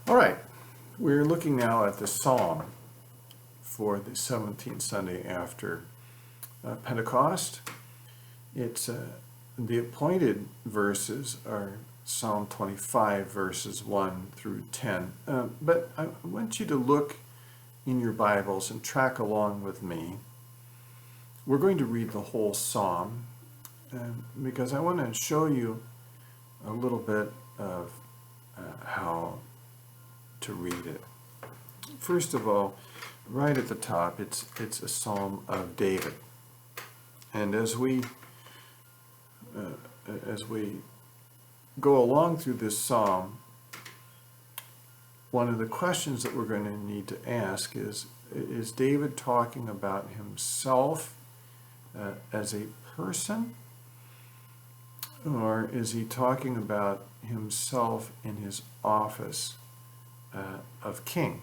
All right, we're looking now at the Psalm for the 17th Sunday after Pentecost. It's the appointed verses are Psalm 25, verses 1 through 10. But I want you to look in your Bibles and track along with me. We're going to read the whole Psalm because I want to show you a little bit of how to read it. First of all, right at the top, it's a Psalm of David. And as we go along through this Psalm, one of the questions that we're going to need to ask is David talking about himself as a person, or is he talking about himself in his office of king?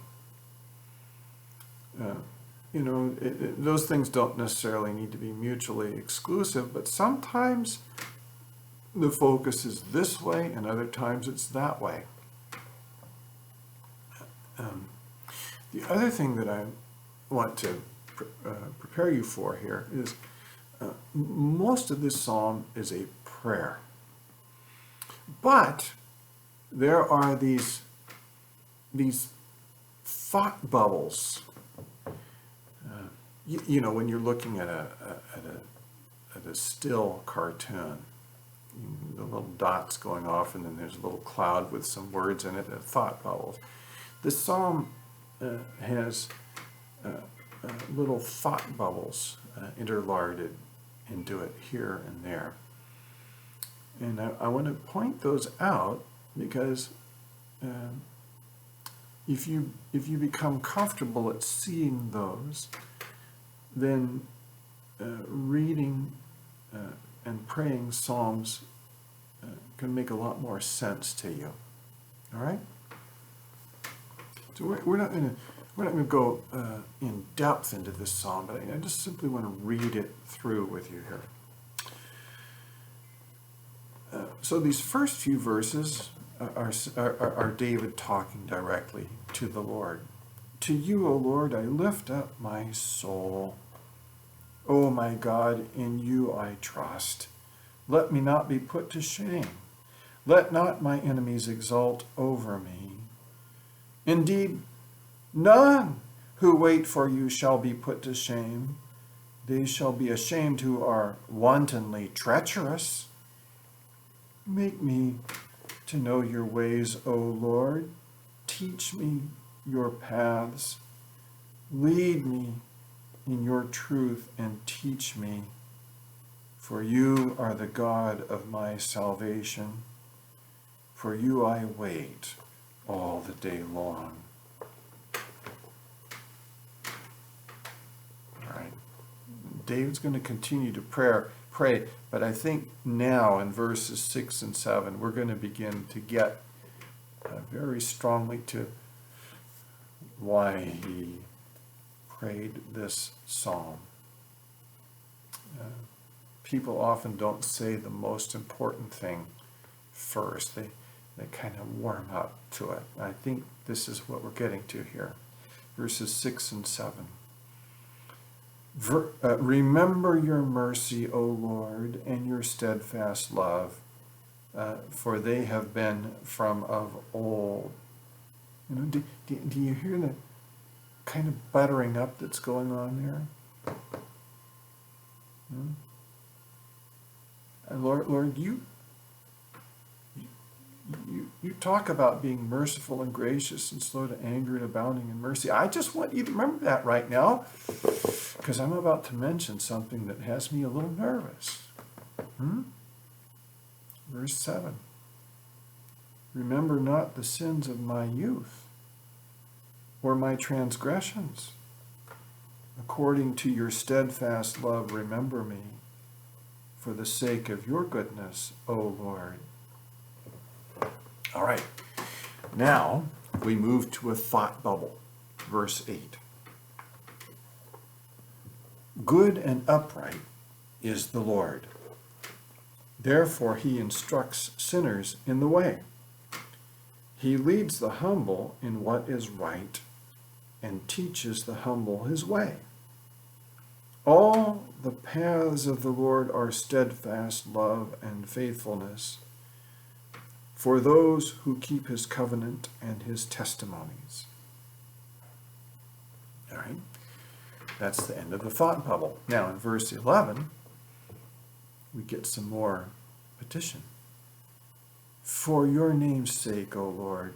Those things don't necessarily need to be mutually exclusive, but sometimes the focus is this way and other times it's that way. The other thing that I want to prepare you for here is most of this psalm is a prayer. But there are these thought bubbles. When you're looking at a still cartoon, the little dots going off, and then there's a little cloud with some words in it, thought bubbles. This psalm has little thought bubbles interlarded into it here and there. And I want to point those out because if you become comfortable at seeing those, then reading and praying psalms can make a lot more sense to you. All right? So we're not going to go in depth into this psalm, but I just simply want to read it through with you here. So these first few verses are David talking directly to the Lord. To you, O Lord, I lift up my soul. O my God, in you I trust. Let me not be put to shame. Let not my enemies exult over me. Indeed, none who wait for you shall be put to shame. They shall be ashamed who are wantonly treacherous. Make me to know your ways, O Lord. Teach me your paths. Lead me in your truth and teach me. For you are the God of my salvation. For you I wait all the day long. All right. David's going to continue to pray, but I think now in verses 6 and 7, we're going to begin to get very strongly to why he prayed this psalm. People often don't say the most important thing first. They kind of warm up to it. I think this is what we're getting to here. Verses 6 and 7. Remember your mercy, O Lord, and your steadfast love, for they have been from of old. Do you hear the kind of buttering up that's going on there? Lord, you talk about being merciful and gracious and slow to anger and abounding in mercy. I just want you to remember that right now, because I'm about to mention something that has me a little nervous. Verse 7. Remember not the sins of my youth, or my transgressions. According to your steadfast love, remember me, for the sake of your goodness, O Lord. All right, now we move to a thought bubble. Verse 8. Good and upright is the Lord. Therefore he instructs sinners in the way. He leads the humble in what is right and teaches the humble his way. All the paths of the Lord are steadfast love and faithfulness for those who keep his covenant and his testimonies. All right, that's the end of the thought bubble. Now in verse 11, we get some more petition. For your name's sake, O Lord,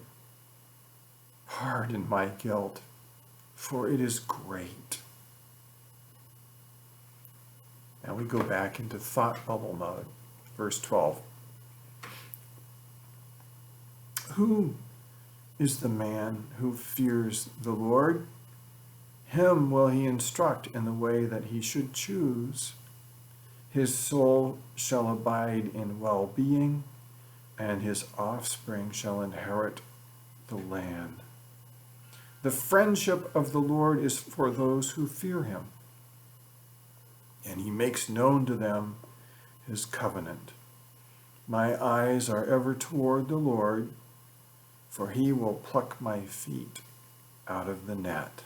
pardon my guilt, for it is great. Now we go back into thought bubble mode. Verse 12. Who is the man who fears the Lord? Him will he instruct in the way that he should choose. His soul shall abide in well-being, and his offspring shall inherit the land. The friendship of the Lord is for those who fear him, and he makes known to them his covenant. My eyes are ever toward the Lord, for he will pluck my feet out of the net.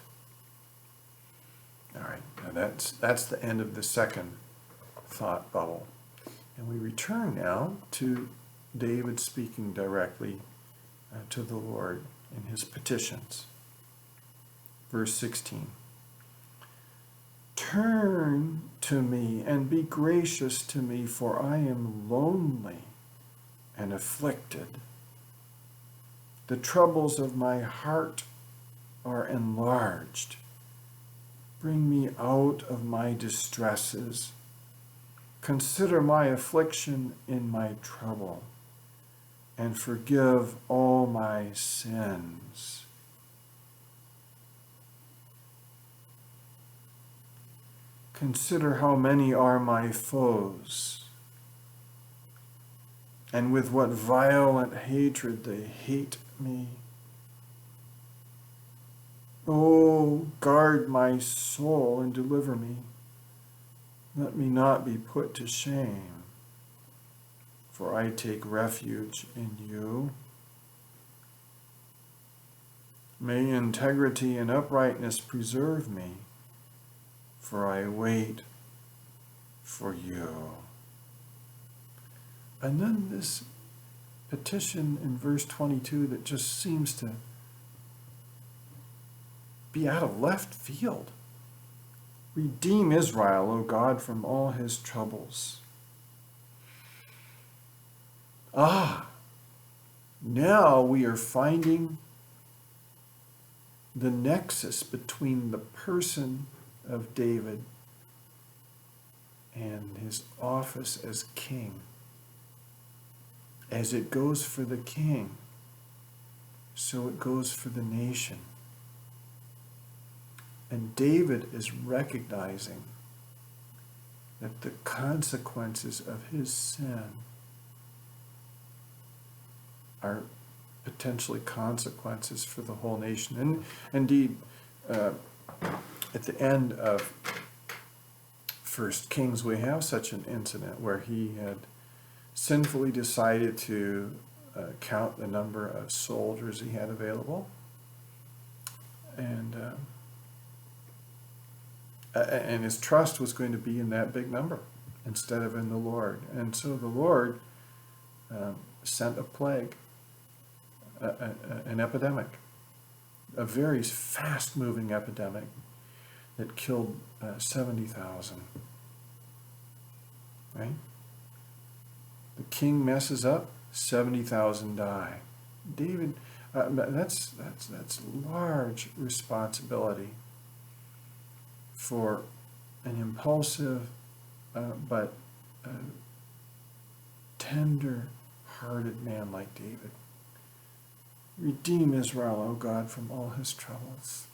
All right, now that's the end of the second thought bubble. And we return now to David speaking directly to the Lord in his petitions. Verse 16. Turn to me and be gracious to me, for I am lonely and afflicted. The troubles of my heart are enlarged. Bring me out of my distresses. Consider my affliction in my trouble, and forgive all my sins. Consider how many are my foes, and with what violent hatred they hate me. Oh, guard my soul and deliver me. Let me not be put to shame, for I take refuge in you. May integrity and uprightness preserve me, for I wait for you. And then this petition in verse 22 that just seems to be out of left field. Redeem Israel, O God, from all his troubles. Now we are finding the nexus between the person of David and his office as king. As it goes for the king, so it goes for the nation. And David is recognizing that the consequences of his sin are potentially consequences for the whole nation. And indeed, at the end of 1 Kings, we have such an incident where he had sinfully decided to count the number of soldiers he had available. And his trust was going to be in that big number instead of in the Lord. And so the Lord sent a plague, an epidemic, a very fast-moving epidemic that killed 70,000. Right? The king messes up, 70,000 die. David, that's large responsibility for an impulsive but tender-hearted man like David. Redeem Israel, O God, from all his troubles.